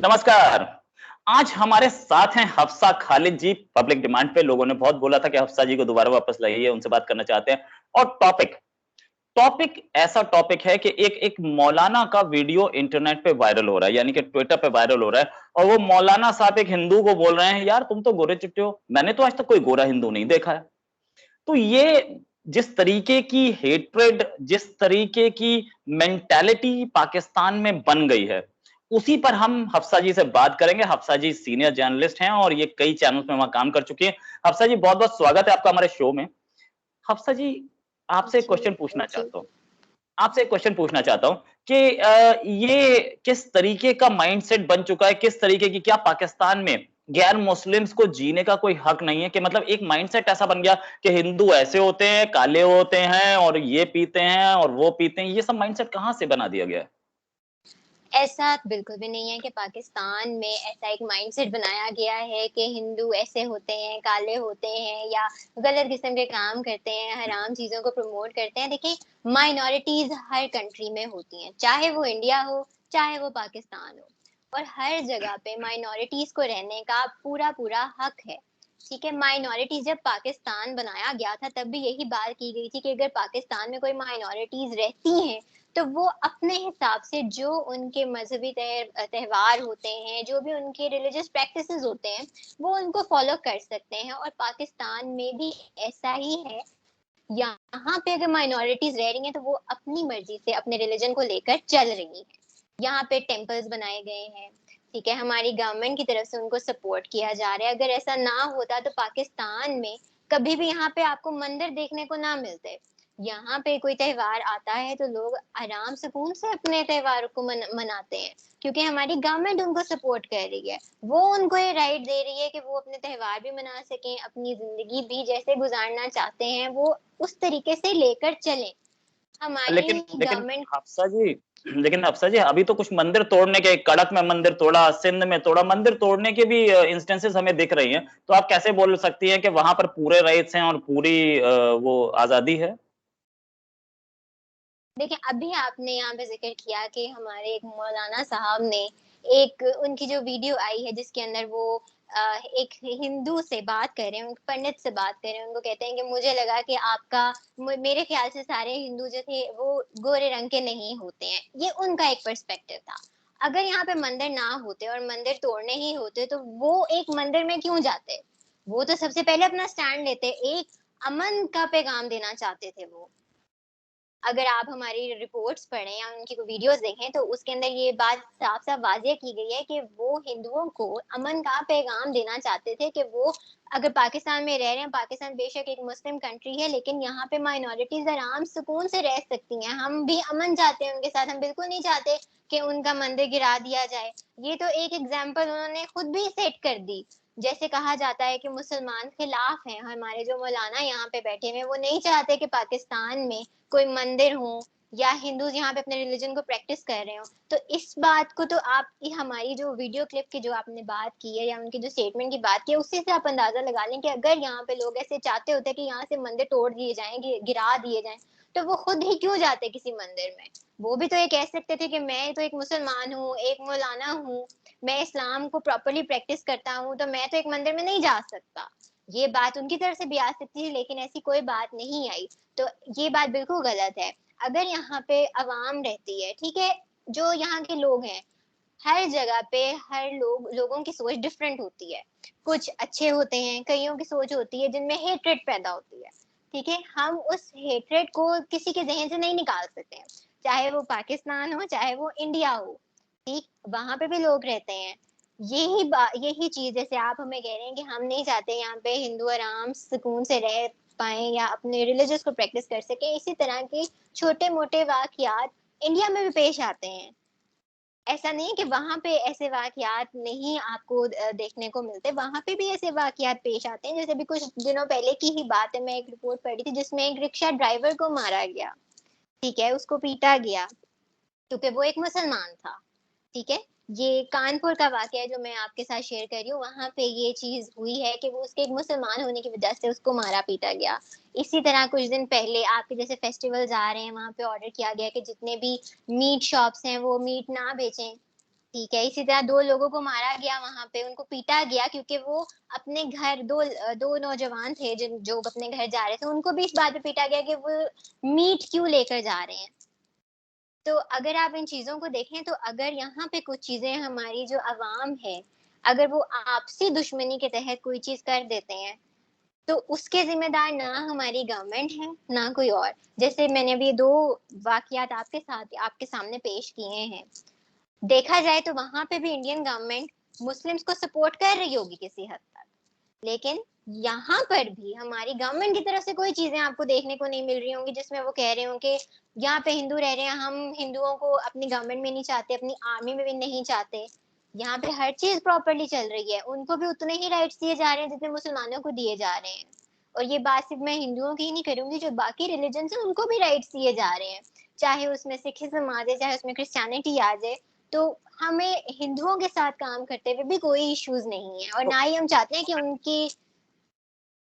नमस्कार। आज हमारे साथ हैं हफ्सा खालिद जी। पब्लिक डिमांड पे लोगों ने बहुत बोला था कि हफ्सा जी को दोबारा वापस लाइए, उनसे बात करना चाहते हैं। और टॉपिक टॉपिक ऐसा टॉपिक है कि एक मौलाना का वीडियो इंटरनेट पे वायरल हो रहा है, यानी कि ट्विटर पे वायरल हो रहा है। और वो मौलाना साहब एक हिंदू को बोल रहे हैं, यार तुम तो गोरे चिट्टे हो, मैंने तो आज तक कोई गोरा हिंदू नहीं देखा है। तो ये जिस तरीके की हेट्रेड, जिस तरीके की मेंटालिटी पाकिस्तान में बन गई है, उसी पर हम हफ्सा जी से बात करेंगे। हफ्सा जी सीनियर जर्नलिस्ट हैं और ये कई चैनल्स में वहां काम कर चुके हैं। हफ्सा जी, बहुत बहुत स्वागत है आपका हमारे शो में। हफ्सा जी, आपसे एक जी, क्वेश्चन पूछना थैंक यू। चाहता हूँ। आपसे एक क्वेश्चन पूछना चाहता हूँ कि ये किस तरीके का माइंडसेट बन चुका है, किस तरीके की, क्या पाकिस्तान में गैर मुस्लिम्स को जीने का कोई हक नहीं है? कि मतलब एक माइंडसेट ऐसा बन गया कि हिंदू ऐसे होते हैं, काले होते हैं और ये पीते हैं और वो पीते हैं। ये सब माइंडसेट कहां से बना दिया गया है? ऐसा बिल्कुल भी नहीं है कि पाकिस्तान में ऐसा एक माइंडसेट बनाया गया है कि हिंदू ऐसे होते हैं, काले होते हैं या गलत किस्म के काम करते हैं, हराम चीज़ों को प्रमोट करते हैं। देखिए, माइनॉरिटीज़ हर कंट्री में होती हैं, चाहे वो इंडिया हो, चाहे वो पाकिस्तान हो। और हर जगह पे माइनॉरिटीज़ को रहने का पूरा-पूरा हक है। ठीक है, माइनॉरिटीज़ जब पाकिस्तान बनाया गया था तब भी यही बात की गई थी कि अगर पाकिस्तान में कोई माइनॉरिटीज़ रहती हैं तो वो अपने हिसाब से जो उनके मजहबी त्योहार होते हैं, जो भी उनके रिलीजियस प्रैक्टिसेस होते हैं, वो उनको फॉलो कर सकते हैं। और पाकिस्तान में भी ऐसा ही है। यहाँ पे अगर माइनॉरिटीज रह रही हैं तो वो अपनी मर्जी से अपने रिलीजन को लेकर चल रही हैं। यहाँ पे टेम्पल्स बनाए गए हैं, ठीक है, हमारी गवर्नमेंट की तरफ से उनको सपोर्ट किया जा रहा है। अगर ऐसा ना होता तो पाकिस्तान में कभी भी यहाँ पे आपको मंदिर देखने को ना मिलते। यहाँ पे कोई त्योहार आता है तो लोग आराम सुकून से अपने त्योहार को मनाते हैं, क्योंकि हमारी गवर्नमेंट उनको सपोर्ट कर रही है। वो उनको ये राइट दे रही है कि वो अपने त्योहार भी मना सकें, अपनी जिंदगी भी जैसे गुजारना चाहते हैं वो उस तरीके से लेकर चलें। हमारी लेकिन लेकिन गवर्नमेंट। हफ्सा जी लेकिन हफ्सा जी, अभी तो कुछ मंदिर तोड़ने के, कड़क में मंदिर तोड़ा, सिंध में तोड़ा, मंदिर तोड़ने के भी इंस्टेंसेस हमें दिख रही हैं। तो आप कैसे बोल सकती हैं कि वहां पर पूरे राइट्स हैं और पूरी वो आजादी है? देखिए, अभी आपने यहाँ पे ज़िक्र किया कि हमारे एक मौलाना साहब ने एक उनकी जो वीडियो आई है जिसके अंदर वो एक हिंदू से बात कर रहे हैं, पंडित से बात कर रहे हैं, उनको कहते हैं कि मुझे लगा कि आपका मेरे ख्याल से सारे हिंदू जो थे वो गोरे रंग के नहीं होते हैं। ये उनका एक पर्सपेक्टिव था। अगर यहाँ पे मंदिर ना होते और मंदिर तोड़ने ही होते तो वो एक मंदिर में क्यों जाते? वो तो सबसे पहले अपना स्टैंड लेते, एक अमन का पैगाम देना चाहते थे वो। अगर आप हमारी रिपोर्ट्स पढ़ें या उनकी वीडियोस देखें तो उसके अंदर ये बात साफ-साफ वाज़ेह की गई है कि वो हिंदुओं को अमन का पैगाम देना चाहते थे कि वो अगर पाकिस्तान में रह रहे हैं, पाकिस्तान बेशक एक मुस्लिम कंट्री है, लेकिन यहाँ पे माइनॉरिटीज़ आराम सुकून से रह सकती हैं। हम भी अमन चाहते हैं उनके साथ, हम बिल्कुल नहीं चाहते कि उनका मंदिर गिरा दिया जाए। ये तो एक एग्ज़ाम्पल उन्होंने खुद भी सेट कर दी। जैसे कहा जाता है कि मुसलमान खिलाफ हैं, हमारे जो मौलाना यहाँ पे बैठे हुए हैं, वो नहीं चाहते कि पाकिस्तान में कोई मंदिर हो या हिंदूज यहाँ पे अपने रिलीजन को प्रैक्टिस कर रहे हो। तो इस बात को तो आप हमारी जो वीडियो क्लिप की जो आपने बात की है या उनकी जो स्टेटमेंट की बात की है उससे से आप अंदाजा लगा लें कि अगर यहाँ पे लोग ऐसे चाहते होते कि यहाँ से मंदिर तोड़ दिए जाएं, गिरा दिए जाएं, तो वो खुद ही क्यों जाते किसी मंदिर में? वो भी तो ये कह सकते थे कि मैं तो एक मुसलमान हूँ, एक मौलाना हूँ, मैं इस्लाम को प्रॉपरली प्रैक्टिस करता हूँ, तो मैं तो एक मंदिर में नहीं जा सकता। ये बात उनकी तरफ से भी आ सकती है, लेकिन ऐसी कोई बात नहीं आई। तो ये बात बिल्कुल गलत है। अगर यहाँ पे अवाम रहती है, ठीक है, जो यहाँ के लोग हैं, हर जगह पे हर लोगों की सोच डिफरेंट होती है। कुछ अच्छे होते हैं, कईयों की सोच होती है जिनमें हेट्रेड पैदा होती है। ठीक है, हम उस हेट्रेड को किसी के ज़हन से नहीं निकाल सकते हैं, चाहे वो पाकिस्तान हो, चाहे वो इंडिया हो, ठीक? वहाँ पे भी लोग रहते हैं। यही चीज़ जैसे आप हमें कह रहे हैं कि हम नहीं चाहते यहाँ पे हिंदू आराम सुकून से रह पाएँ या अपने रिलीजियस को प्रैक्टिस कर सकें, इसी तरह के छोटे-मोटे वाक़यात इंडिया में भी पेश आते हैं। ऐसा नहीं है कि वहाँ पे ऐसे वाक़यात नहीं आपको देखने को मिलते, वहाँ पे भी ऐसे वाक़यात पेश आते हैं। जैसे अभी कुछ दिनों पहले की ही बात है, मैं एक रिपोर्ट पढ़ी थी जिसमें एक रिक्शा ड्राइवर को मारा गया, ठीक है? उसको पीटा गया, क्योंकि वो एक मुसलमान था। ठीक है? ये कानपुर का वाक़या है जो मैं आपके साथ शेयर कर रही हूँ, वहाँ पे ये चीज़ हुई है कि वो उसके एक मुसलमान होने की वजह से उसको मारा-पीटा गया। इसी तरह कुछ दिन पहले आपके जैसे फेस्टिवल्स आ रहे हैं, वहाँ पे ऑर्डर किया गया कि जितने भी मीट शॉप्स हैं, वो मीट ना बेचें। ठीक है, इसी तरह 2 लोगों को मारा गया वहाँ पे, उनको पीटा गया क्योंकि वो अपने घर 2 नौजवान थे जो अपने घर जा रहे थे, उनको भी इस बात पे पीटा गया कि वो मीट क्यों लेकर जा रहे हैं। तो अगर आप इन चीज़ों को देखें तो अगर यहाँ पे कुछ चीज़ें हमारी जो अवाम है, अगर वो आपसी दुश्मनी के तहत कोई चीज़ कर देते हैं, तो उसके ज़िम्मेदार ना हमारी गवर्नमेंट है, ना कोई और। जैसे मैंने अभी 2 वाक़ियात आपके सामने पेश किए हैं। देखा जाए तो वहाँ पे भी इंडियन गवर्नमेंट मुस्लिम्स को सपोर्ट कर रही होगी किसी हद तक। लेकिन यहाँ पर भी हमारी गवर्नमेंट की तरफ से कोई चीज़ें आपको देखने को नहीं मिल रही होंगी जिसमें वो कह रहे हों कि यहाँ पे हिंदू रह रहे हैं, हम हिंदुओं को अपनी गवर्नमेंट में नहीं चाहते, अपनी आर्मी में भी नहीं चाहते। यहाँ पे हर चीज़ प्रॉपर्ली चल रही है, उनको भी उतने ही राइट्स दिए जा रहे हैं जितने मुसलमानों को दिए जा रहे हैं। और ये बात सिर्फ मैं हिंदुओं की ही नहीं करूँगी, जो बाकी रिलिजन्स हैं उनको भी राइट्स दिए जा रहे हैं। चाहे उसमें सिखिज़्म आ जाए, चाहे उसमें क्रिश्चियनिटी आ जाए, तो हमें हिंदुओं के साथ काम करते हुए भी कोई इश्यूज़ नहीं है और ना ही हम चाहते हैं कि उनकी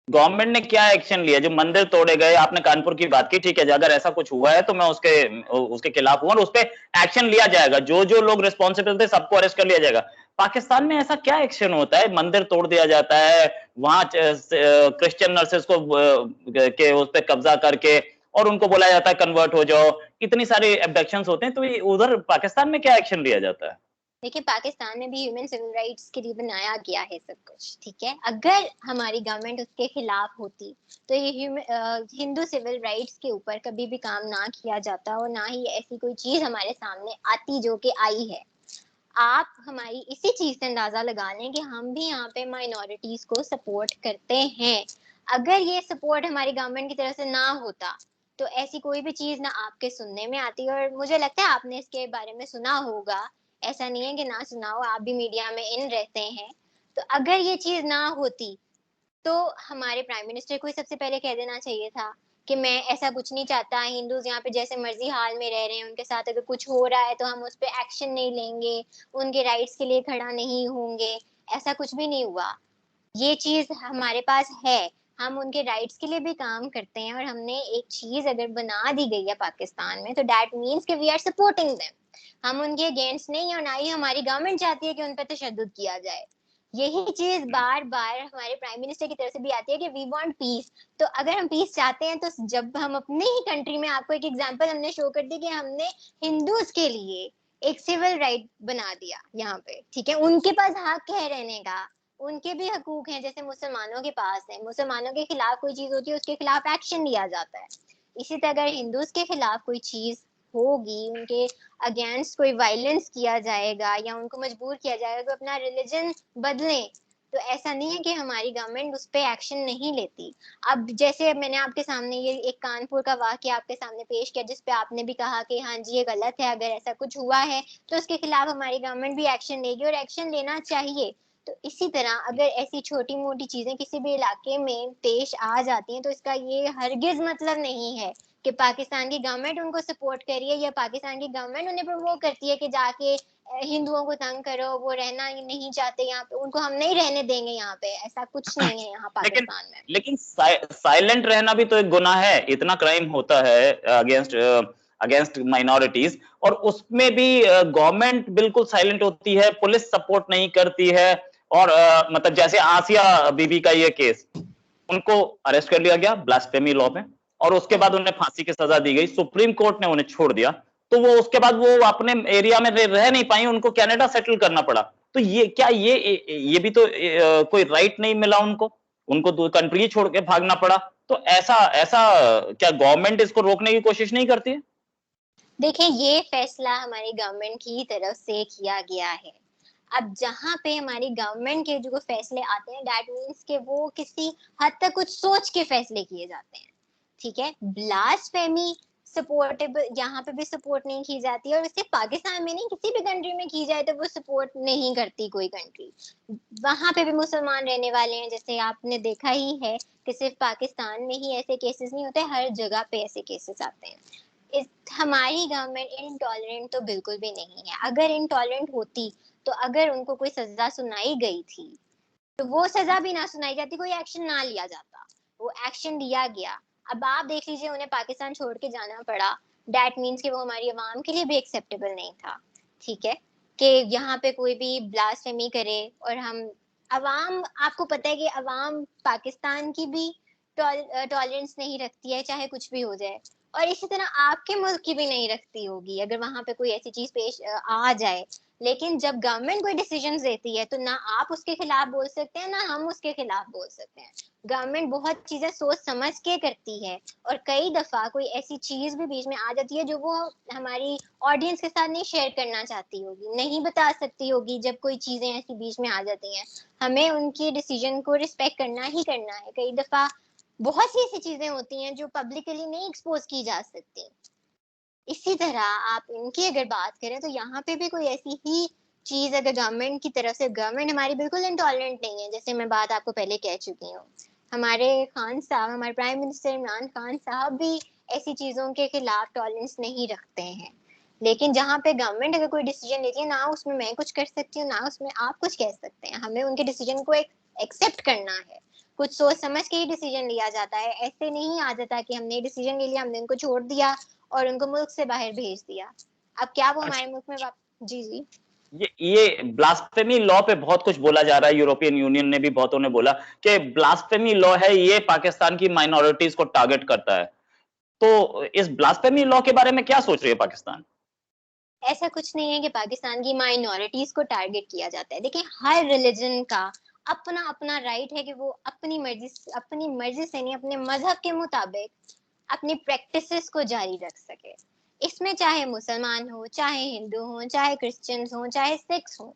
गवर्नमेंट ने क्या एक्शन लिया? जो मंदिर तोड़े गए, आपने कानपुर की बात की, ठीक है, अगर ऐसा कुछ हुआ है तो मैं उसके खिलाफ हूँ और उस पे एक्शन लिया जाएगा। जो लोग रिस्पॉन्सिबल थे सबको अरेस्ट कर लिया जाएगा। पाकिस्तान में ऐसा क्या एक्शन होता है? मंदिर तोड़ दिया जाता है, वहां क्रिश्चियन नर्सेस को के उस पे कब्जा करके और उनको बोला जाता है कन्वर्ट हो जाओ। इतनी सारी एब्डक्शन होते हैं, तो ये उधर पाकिस्तान में क्या एक्शन लिया जाता है? देखिए, पाकिस्तान में भी ह्यूमन सिविल राइट्स के लिए बनाया गया है सब कुछ, ठीक है? अगर हमारी गवर्नमेंट उसके खिलाफ होती, तो ये हिंदू सिविल राइट्स के ऊपर कभी भी काम ना किया जाता और ना ही ऐसी कोई चीज़ हमारे सामने आती जो कि आई है। आप हमारी इसी चीज़ से अंदाज़ा लगा लें कि हम भी यहाँ पे माइनॉरिटीज़ को सपोर्ट करते हैं। अगर ये सपोर्ट हमारी गवर्नमेंट की तरफ से ना होता, तो ऐसी कोई भी चीज़ ना आपके सुनने में आती और मुझे लगता है आपने इसके बारे में सुना होगा। ऐसा नहीं है कि ना सुना हो, आप भी मीडिया में इन रहते हैं। तो अगर ये चीज़ ना होती, तो हमारे प्राइम मिनिस्टर को ही सबसे पहले कह देना चाहिए था कि मैं ऐसा कुछ नहीं चाहता, हिंदूज़ यहाँ पे जैसे मर्ज़ी हाल में रह रहे हैं, उनके साथ अगर कुछ हो रहा है तो हम उस पे एक्शन नहीं लेंगे, उनके राइट्स के लिए खड़ा नहीं होंगे, ऐसा कुछ भी नहीं हुआ। ये चीज़ हमारे पास है, हम उनके राइट्स के लिए भी काम करते हैं और हमने एक चीज़ अगर बना दी गई है पाकिस्तान में, तो दैट मीन्स कि वी आर सपोर्टिंग देम। हम उनके अगेंस्ट नहीं हैं और ना ही हमारी गवर्नमेंट चाहती है कि उन पे तशद्दुद किया जाए। यही चीज़ बार-बार हमारे प्राइम मिनिस्टर की तरफ से भी आती है कि वी वांट पीस। तो अगर हम पीस चाहते हैं तो जब हम अपने ही कंट्री में आपको एक एग्ज़ाम्पल हमने शो कर दी कि हमने हिंदूज़ के लिए एक सिविल राइट बना दिया यहाँ पे, ठीक है? उनके पास हक है रहने का, उनके भी हकूक हैं जैसे मुसलमानों के पास है। मुसलमानों के खिलाफ कोई चीज़ होती है उसके खिलाफ एक्शन लिया जाता है। इसी तरह अगर हिंदूज़ के खिलाफ कोई चीज़ होगी, उनके अगेंस्ट कोई वायलेंस किया जाएगा या उनको मजबूर किया जाएगा कि अपना रिलीजन बदलें, तो ऐसा नहीं है कि हमारी गवर्नमेंट उस पे एक्शन नहीं लेती। अब जैसे मैंने आपके सामने ये एक कानपुर का वाक़या आपके सामने पेश किया जिस पे आपने भी कहा कि हाँ जी, ये गलत है, अगर ऐसा कुछ हुआ है तो उसके खिलाफ हमारी गवर्नमेंट भी एक्शन लेगी और एक्शन लेना चाहिए। तो इसी तरह अगर ऐसी छोटी-मोटी चीज़ें किसी भी इलाके में पेश आ जाती हैं, तो इसका ये हरगिज़ मतलब नहीं है कि पाकिस्तान की गवर्नमेंट उनको सपोर्ट कर रही है या पाकिस्तान की गवर्नमेंट उन्हें प्रोवोक करती है कि जाके हिंदुओं को तंग करो, वो रहना ही नहीं चाहते यहाँ पे, उनको हम नहीं रहने देंगे यहाँ पे, ऐसा कुछ नहीं है यहाँ लेकिन पाकिस्तान में। लेकिन साइलेंट रहना भी तो एक गुनाह है। इतना क्राइम होता है अगेंस्ट अगेंस्ट माइनॉरिटीज और उसमें भी गवर्नमेंट बिल्कुल साइलेंट होती है, पुलिस सपोर्ट नहीं करती है और मतलब जैसे आसिया बीबी का ये केस, उनको अरेस्ट कर लिया गया ब्लास्फेमी लॉ में और उसके बाद हुँ। उन्हें फांसी की सजा दी गई। सुप्रीम कोर्ट ने उन्हें छोड़ दिया। तो वो उसके बाद वो अपने एरिया में रह नहीं पाई, उनको कनाडा सेटल करना पड़ा। तो ये क्या ये भी तो कोई राइट नहीं मिला उनको? उनको तो कंट्री छोड़ के भागना पड़ा। तो ऐसा ऐसा क्या गवर्नमेंट इसको रोकने की कोशिश नहीं करती है? देखिए, ये फैसला हमारी गवर्नमेंट की तरफ से किया गया है। अब जहाँ पे हमारी गवर्नमेंट के जो फैसले आते हैं दैट मीन्स कि वो किसी हद तक कुछ सोच के फैसले किए जाते हैं, ठीक है? ब्लास्फेमी सपोर्टेबल यहाँ पे भी सपोर्ट नहीं की जाती है और सिर्फ पाकिस्तान में नहीं किसी भी कंट्री में की जाए तो वो सपोर्ट नहीं करती कोई कंट्री। वहाँ पे भी मुसलमान रहने वाले हैं, जैसे आपने देखा ही है कि सिर्फ पाकिस्तान में ही ऐसे केसेस नहीं होते, हर जगह पे ऐसे केसेस आते हैं। इस हमारी गवर्नमेंट इनटॉलरेंट तो बिल्कुल भी नहीं है। अगर इनटॉलरेंट होती, तो अगर उनको कोई सज़ा सुनाई गई थी, तो वो सज़ा भी ना सुनाई जाती, कोई एक्शन ना लिया जाता। वो एक्शन लिया गया। अब आप देख लीजिए उन्हें पाकिस्तान छोड़ के जाना पड़ा, दैट मीन्स कि वो हमारी आवाम के लिए भी एक्सेप्टेबल नहीं था, ठीक है? कि यहाँ पे कोई भी ब्लास्फेमी करे, और हम अवाम, आपको पता है कि अवाम पाकिस्तान की भी टॉलरेंस नहीं रखती है, चाहे कुछ भी हो जाए, और इसी तरह आपके मुल्क की भी नहीं रखती होगी अगर वहां पे कोई ऐसी चीज पेश आ जाए। लेकिन जब गवर्नमेंट कोई डिसीजन देती है तो ना आप उसके खिलाफ बोल सकते हैं ना हम उसके खिलाफ बोल सकते हैं। गवर्नमेंट बहुत चीजें सोच समझ के करती है, और कई दफा कोई ऐसी चीज भी बीच में आ जाती है जो वो हमारी ऑडियंस के साथ नहीं शेयर करना चाहती होगी, नहीं बता सकती होगी। जब कोई चीजें ऐसी बीच में आ जाती हैं, हमें उनके डिसीजन को रिस्पेक्ट करना ही करना है। कई दफा बहुत सी ऐसी चीजें होती हैं जो पब्लिकली नहीं एक्सपोज की जा सकती। इसी तरह आप इनकी अगर बात करें तो यहाँ पे भी कोई ऐसी ही चीज अगर गवर्नमेंट की तरफ से, गवर्नमेंट हमारी बिल्कुल इंटॉलरेंट नहीं है, जैसे मैं बात आपको पहले कह चुकी हूँ। हमारे खान साहब, हमारे प्राइम मिनिस्टर इमरान खान साहब भी ऐसी चीजों के खिलाफ टॉलरेंस नहीं रखते हैं। लेकिन जहाँ पे गवर्नमेंट अगर कोई डिसीजन लेती है, ना उसमें मैं कुछ कर सकती हूँ ना उसमें आप कुछ कह सकते हैं, हमें उनके डिसीजन को एक्सेप्ट करना है। कुछ सोच समझ के ही डिसीजन लिया जाता है, ऐसे नहीं आ जाता कि हमने डिसीजन ले लिया, हमने उनको छोड़ दिया और उनको मुल्क से बाहर भेज दिया। अब क्या वो हमारे मुल्क में जी जी। ये ब्लास्फेमी लॉ पे बहुत कुछ बोला जा रहा है। यूरोपियन यूनियन ने भी बहुतों ने बोला कि ब्लास्फेमी लॉ है, ये पाकिस्तान की माइनॉरिटीज को टारगेट करता है। तो इस ब्लास्फेमी लॉ के बारे में क्या सोच रही है पाकिस्तान? ऐसा कुछ नहीं है कि पाकिस्तान की माइनॉरिटीज को टारगेट किया जाता है। देखिए, हर रिलीजन का अपना अपना राइट है कि वो अपनी मर्जी से नहीं, अपने मजहब के मुताबिक अपनी प्रैक्टिसेस को जारी रख सके। इसमें चाहे मुसलमान हो, चाहे हिंदू हो, चाहे क्रिश्चियंस हो, चाहे सिख्स हो,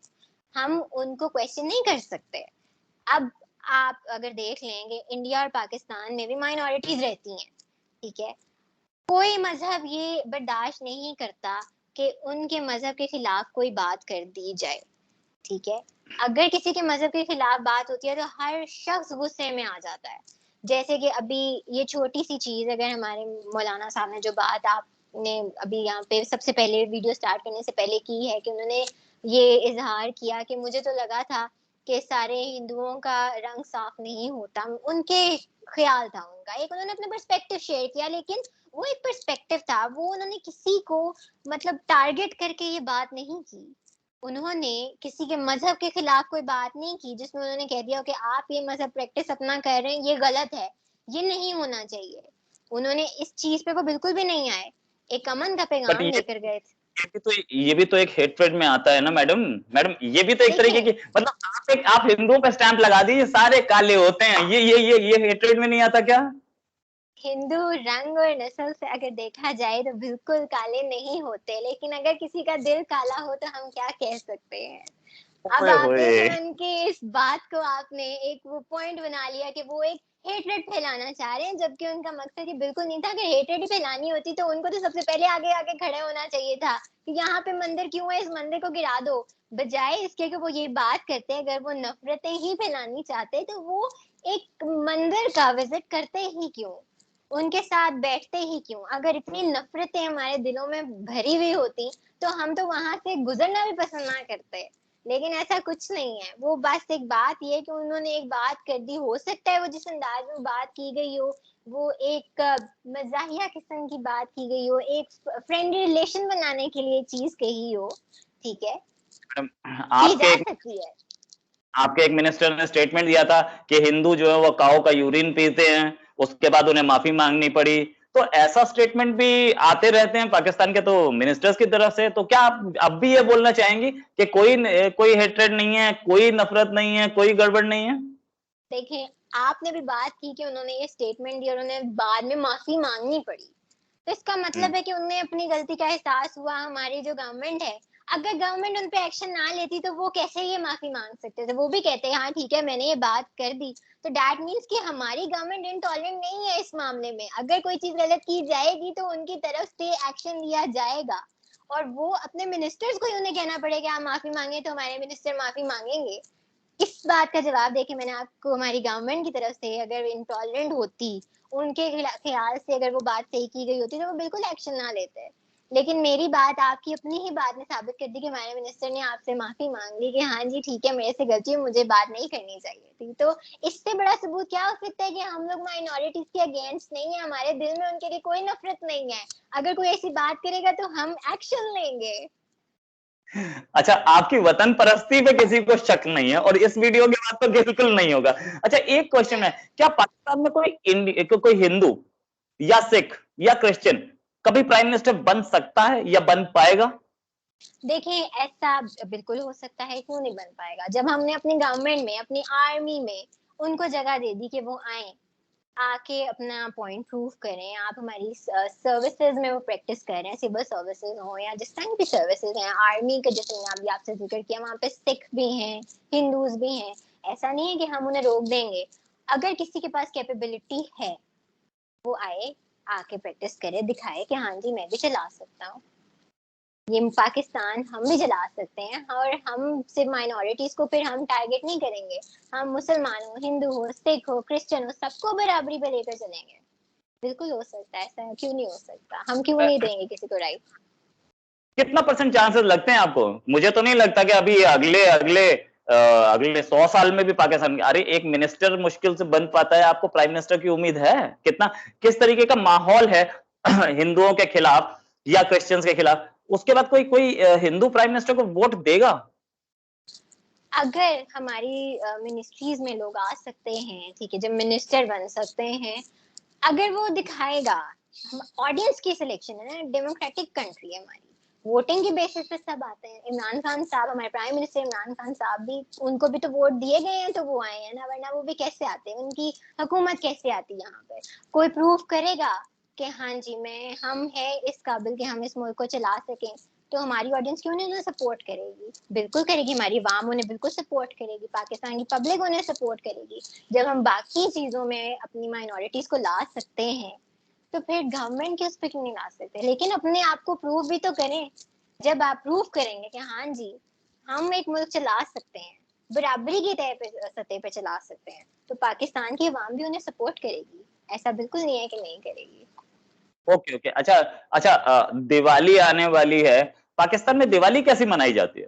हम उनको क्वेश्चन नहीं कर सकते। अब आप अगर देख लेंगे, इंडिया और पाकिस्तान में भी माइनॉरिटीज रहती हैं, ठीक है। कोई मजहब ये बर्दाश्त नहीं करता कि उनके मजहब के खिलाफ कोई बात कर दी जाए, ठीक है। अगर किसी के मजहब के खिलाफ बात होती है तो हर शख्स गुस्से में आ जाता है। जैसे कि अभी ये छोटी सी चीज, अगर हमारे मौलाना साहब ने जो बात आपने अभी यहाँ पे सबसे पहले वीडियो स्टार्ट करने से पहले की है, कि उन्होंने ये इजहार किया कि मुझे तो लगा था कि सारे हिंदुओं का रंग साफ नहीं होता, उनके ख्याल था उनका, एक उन्होंने अपना पर्सपेक्टिव शेयर किया, लेकिन वो एक पर्सपेक्टिव था, वो उन्होंने किसी को मतलब टारगेट करके ये बात नहीं की। उन्होंने किसी के मजहब के खिलाफ कोई बात नहीं की जिसमें उन्होंने कह दिया कि आप ये मजहब प्रैक्टिस अपना कर रहे हैं, ये गलत है, ये नहीं होना चाहिए। उन्होंने इस चीज पे वो बिल्कुल भी नहीं आए, एक अमन का बट पैगाम लेकर गए थे। ये भी तो एक हेट्रेड में आता है ना मैडम। मैडम ये भी तो एक तरीके देखिए, की, मतलब आप हिंदुओं पे स्टैंप लगा दीजिए सारे काले होते हैं, ये हेट्रेड में नहीं आता क्या? हिंदू रंग और नस्ल से अगर देखा जाए तो बिल्कुल काले नहीं होते, लेकिन अगर किसी का दिल काला हो तो हम क्या कह सकते हैं। अब ओए आप होए। देख रहे हैं उनके इस बात को, आपने एक वो पॉइंट बना लिया कि वो एक हेटरेट फैलाना चाह रहे हैं, जबकि उनका मकसद ये बिल्कुल नहीं था। अगर हेटरेट ही फैलानी होती तो उनको तो सबसे पहले आगे आगे खड़े होना चाहिए था कि यहाँ पे मंदिर क्यों है, इस मंदिर को गिरा दो। बजाय इसके कि वो ये बात करते, अगर वो नफरतें ही फैलानी चाहते तो वो एक मंदिर का विजिट करते ही क्यों, उनके साथ बैठते ही क्यों। अगर इतनी नफरतें हमारे दिलों में भरी हुई होती तो हम तो वहां से गुजरना भी पसंद ना करते। लेकिन ऐसा कुछ नहीं है, वो बस एक बात ये है कि उन्होंने एक बात कर दी, हो सकता है वो जिस अंदाज में बात की गई हो वो एक मजाहिया किस्म की बात की गई हो, एक फ्रेंडली रिलेशन बनाने के लिए चीज कही हो, ठीक है, मैडम, की आपके जा एक सकती है। आपके एक मिनिस्टर ने स्टेटमेंट दिया था कि हिंदू जो है वो काऊ का यूरिन पीते हैं, उसके बाद उन्हें माफी मांगनी पड़ी। तो ऐसा स्टेटमेंट भी आते रहते हैं पाकिस्तान के तो मिनिस्टर्स की तरफ से। तो क्या आप अब भी ये बोलना चाहेंगी कि कोई हेट्रेड नहीं है, कोई नफरत नहीं है, कोई गड़बड़ नहीं है? देखें, आपने भी बात की कि उन्होंने ये स्टेटमेंट दिया, उन्होंने बाद में माफी मांगनी पड़ी, तो इसका हम्म। मतलब है कि उन्हें अपनी गलती का एहसास हुआ। हमारी जो गवर्नमेंट है, अगर गवर्नमेंट उन पे एक्शन ना लेती तो वो कैसे ये माफी मांग सकते थे। वो भी कहते हैं हाँ ठीक है मैंने ये बात कर दी, तो दैट मीन्स कि हमारी गवर्नमेंट इंटॉलरेंट नहीं है इस मामले में। अगर कोई चीज गलत की जाएगी तो उनकी तरफ से एक्शन लिया जाएगा, और वो अपने मिनिस्टर्स को ही उन्हें कहना पड़ेगा आप माफी मांगे, तो हमारे मिनिस्टर माफी मांगेंगे। इस बात का जवाब देके मैंने आपको, हमारी गवर्नमेंट की तरफ से अगर इंटॉलरेंट होती, उनके ख्याल से अगर वो बात सही की गई होती तो वो बिल्कुल एक्शन ना लेते। लेकिन मेरी बात आपकी अपनी ही बात ने साबित कर दी कि हमारे मिनिस्टर ने आपसे माफी मांग ली कि हाँ जी ठीक है मेरे से गलती हुई, मुझे बात नहीं करनी चाहिए थी। तो इससे बड़ा सबूत क्या हो सकता है कि हम लोग माइनॉरिटीज के अगेंस्ट नहीं है, हमारे दिल में उनके लिए कोई नफरत नहीं है। अगर कोई ऐसी बात करेगा तो हम एक्शन लेंगे। अच्छा, आपकी वतन परस्ती पे किसी को शक नहीं है और इस वीडियो के बाद तो बिल्कुल नहीं होगा। अच्छा, एक क्वेश्चन है, क्या पाकिस्तान में कोई हिंदू या सिख या क्रिश्चियन कभी प्राइम मिनिस्टर बन सकता है या बन पाएगा? देखिए, ऐसा बिल्कुल हो सकता है, क्यों नहीं बन पाएगा? जब हमने अपनी गवर्नमेंट में, अपनी आर्मी में उनको जगह दे दी कि वो आए, आके अपना पॉइंट प्रूव करें। आप हमारी सर्विसेज में वो प्रैक्टिस कर रहे हैं, सिविल सर्विसेज हो या जिस तरह की सर्विसेज हैं, आर्मी का जैसे मैंने अभी आपसे जिक्र किया, वहाँ पे सिख भी हैं, हिंदूज भी हैं। ऐसा नहीं है कि हम उन्हें रोक देंगे। अगर किसी के पास कैपेबिलिटी है, वो आए, आके प्रैक्टिस करे, दिखाए कि हाँ जी मैं भी चला सकता हूँ। ये पाकिस्तान हम भी चला सकते हैं, और हम सिर्फ माइनॉरिटीज को फिर हम टारगेट नहीं करेंगे। हम मुसलमान हो, हिंदू हो, सिख हो, क्रिश्चियन हो, सबको बराबरी पे लेकर चलेंगे। बिल्कुल हो सकता है, ऐसा क्यों नहीं हो सकता? हम क्यों नहीं देंगे किसी को राइट? कितना परसेंट चांसेस लगते हैं आपको? मुझे तो नहीं लगता कि अभी अगले अगले अगले 100 साल में भी पाकिस्तान, अरे एक मिनिस्टर मुश्किल से बन पाता है, आपको प्राइम मिनिस्टर की उम्मीद है? कितना, किस तरीके का माहौल है हिंदुओं के खिलाफ या क्रिश्चियंस के खिलाफ, उसके बाद कोई कोई हिंदू प्राइम मिनिस्टर को वोट देगा? अगर हमारी मिनिस्ट्रीज में लोग आ सकते हैं, ठीक है, जब मिनिस्टर बन सकते हैं, अगर वो दिखाएगा, ऑडियंस की सिलेक्शन है ना, डेमोक्रेटिक कंट्री है हमारी, वोटिंग के बेसिस पे सब आते हैं। इमरान खान साहब, हमारे प्राइम मिनिस्टर इमरान खान साहब भी, उनको भी तो वोट दिए गए हैं तो वो आए हैं ना, वरना वो भी कैसे आते हैं? उनकी हुकूमत कैसे आती है यहाँ पे? कोई प्रूफ करेगा कि हाँ जी मैं, हम है इस काबिल कि हम इस मुल्क को चला सकें, तो हमारी ऑडियंस क्यों नहीं उन्हें सपोर्ट करेगी? बिल्कुल करेगी, हमारी आवाम उन्हें बिल्कुल सपोर्ट करेगी, पाकिस्तान की पब्लिक उन्हें सपोर्ट करेगी। जब हम बाकी चीजों में अपनी माइनॉरिटीज को ला सकते हैं, तो फिर गवर्नमेंट के उस पर क्यों नहीं ला सकते? लेकिन अपने आप को प्रूव भी तो करें। जब आप प्रूव करेंगे कि हाँ जी हम एक मुल्क चला सकते हैं, बराबरी की तय पे, सतह पे चला सकते हैं, तो पाकिस्तान की आवाम भी उन्हें सपोर्ट करेगी। ऐसा बिल्कुल नहीं है कि नहीं करेगी। ओके ओके, अच्छा अच्छा, दिवाली आने वाली है, पाकिस्तान में दिवाली कैसी मनाई जाती है?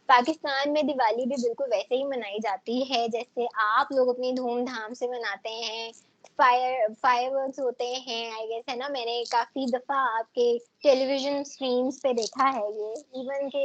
पाकिस्तान में दिवाली भी बिल्कुल वैसे ही मनाई जाती है जैसे आप लोग अपनी धूमधाम से मनाते हैं। फायरवर्क्स होते हैं, आई गेस, है ना? मैंने काफी दफा आपके टेलीविजन स्क्रीन्स पे देखा है ये। इवन के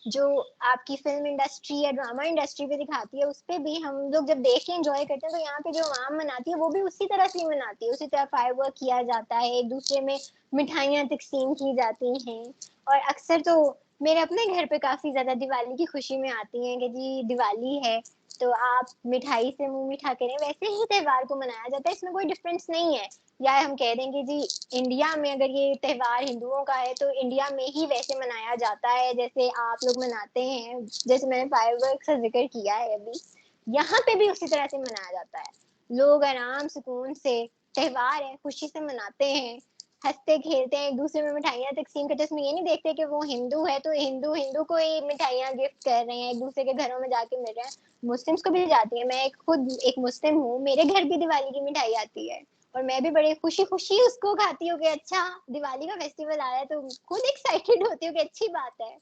जो आपकी फिल्म इंडस्ट्री या ड्रामा इंडस्ट्री पे दिखाती है, उस पे भी हम लोग जब देख के एंजॉय करते हैं, तो यहाँ पे जो आवाम मनाती है वो भी उसी तरह से मनाती है। उसी तरह फायरवर्क किया जाता है, एक दूसरे में मिठाइयाँ तकसीम की जाती हैं। और अक्सर तो मेरे अपने घर पे काफी ज्यादा दिवाली की खुशी में आती हैं कि जी दिवाली है, तो आप मिठाई से मुंह मीठा करें। वैसे ही त्योहार को मनाया जाता है, इसमें कोई डिफरेंस नहीं है। या हम कह देंगे जी इंडिया में अगर ये त्योहार हिंदुओं का है, तो इंडिया में ही वैसे मनाया जाता है जैसे आप लोग मनाते हैं। जैसे मैंने फायरवर्क्स का जिक्र किया है अभी, यहाँ पे भी उसी तरह से मनाया जाता है। लोग आराम सुकून से, त्योहार है, खुशी से मनाते हैं, हंसते खेलते हैं, एक दूसरे में मिठाइयाँ तकसीम करते हैं। इसमें ये नहीं देखते कि वो हिंदू है तो हिंदू हिंदू को ही मिठाइयाँ गिफ्ट कर रहे हैं, एक दूसरे के घरों में जाके मिल रहे हैं। मुस्लिम्स को भी जाती है, मैं खुद एक मुस्लिम हूँ, मेरे घर भी दिवाली की मिठाई आती है, और मैं भी बड़े खुशी खुशी उसको खाती हूँ कि अच्छा दिवाली का फेस्टिवल आया है, तो खुद एक्साइटेड होती हूँ कि अच्छी बात है।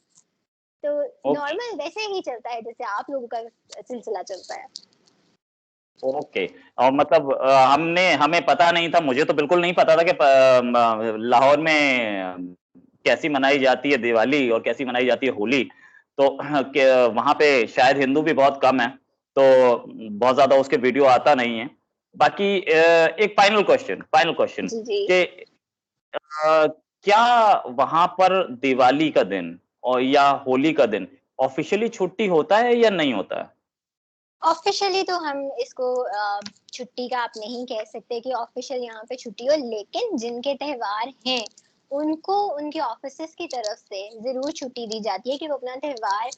तो ओके नॉर्मल वैसे ही चलता है जैसे आप लोगों का सिलसिला चलता है। ओके। और मतलब हमने हमें पता नहीं था, मुझे तो बिल्कुल नहीं पता था कि लाहौर में कैसी मनाई जाती है दिवाली और कैसी मनाई जाती है होली। तो वहां पे शायद हिंदू भी बहुत कम है, तो बहुत ज्यादा उसके वीडियो आता नहीं है। बाकी एक फाइनल क्वेश्चन जी जी। कि क्या वहां पर दिवाली का दिन और या होली का दिन ऑफिशियली छुट्टी होता है या नहीं होता है? ऑफिशियली तो हम इसको छुट्टी का आप नहीं कह सकते कि ऑफिशियल यहाँ पे छुट्टी हो, लेकिन जिनके त्योहार हैं उनको उनके ऑफिस की तरफ से जरूर छुट्टी दी जाती है कि वो अपना त्योहार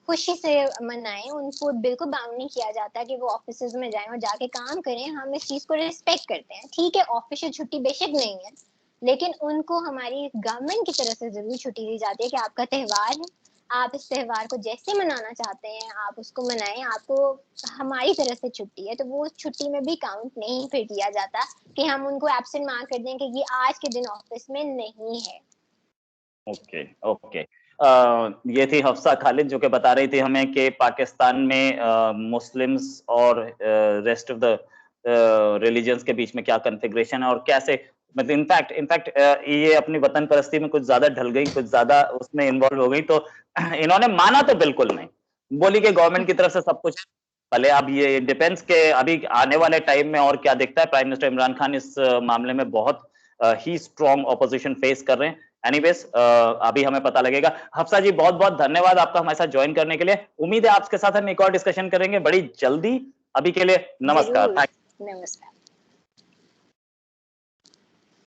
खुशी से मनाएं। उनको बिल्कुल बाउंड नहीं किया जाता कि वो ऑफिस में जाएं और जाके काम करें। हम इस चीज को रिस्पेक्ट करते हैं, ठीक है, ऑफिशियल छुट्टी बेशक नहीं है, लेकिन उनको हमारी गवर्नमेंट की तरफ से जरूर छुट्टी दी जाती है कि आपका त्योहार है, आप इस त्योहार को जैसे मनाना चाहते हैं आप उसको मनाएं, आपको हमारी तरफ से छुट्टी है। तो वो छुट्टी में भी काउंट नहीं फिर किया जाता कि हम उनको एब्सेंट मार्क कर दें कि ये आज के दिन ऑफिस में नहीं है। Okay okay. ये थी हफ्सा खालिद जो कि बता रही थी हमें कि पाकिस्तान में मुस्लिम्स और रेस्ट ऑफ द रिलीजन्स के बीच में क्या कन्फिग्रेशन है और कैसे मतलब इनफैक्ट ये अपनी वतन परस्ती में कुछ ज्यादा ढल गई, कुछ ज्यादा उसमें इन्वॉल्व हो गई, तो इन्होंने माना तो बिल्कुल नहीं, बोली कि गवर्नमेंट की तरफ से सब कुछ है। भले अब ये डिपेंड्स के अभी आने वाले टाइम में और क्या दिखता है। प्राइम मिनिस्टर इमरान खान इस मामले में बहुत ही स्ट्रॉन्ग ऑपोजिशन फेस कर रहे हैं। एनीवेज अभी हमें पता लगेगा। हफ्सा जी बहुत बहुत धन्यवाद आपका हमारे साथ ज्वाइन करने के लिए। उम्मीद है आपके साथ हम एक और डिस्कशन करेंगे बड़ी जल्दी। अभी के लिए नमस्कार। जरूर, नमस्कार।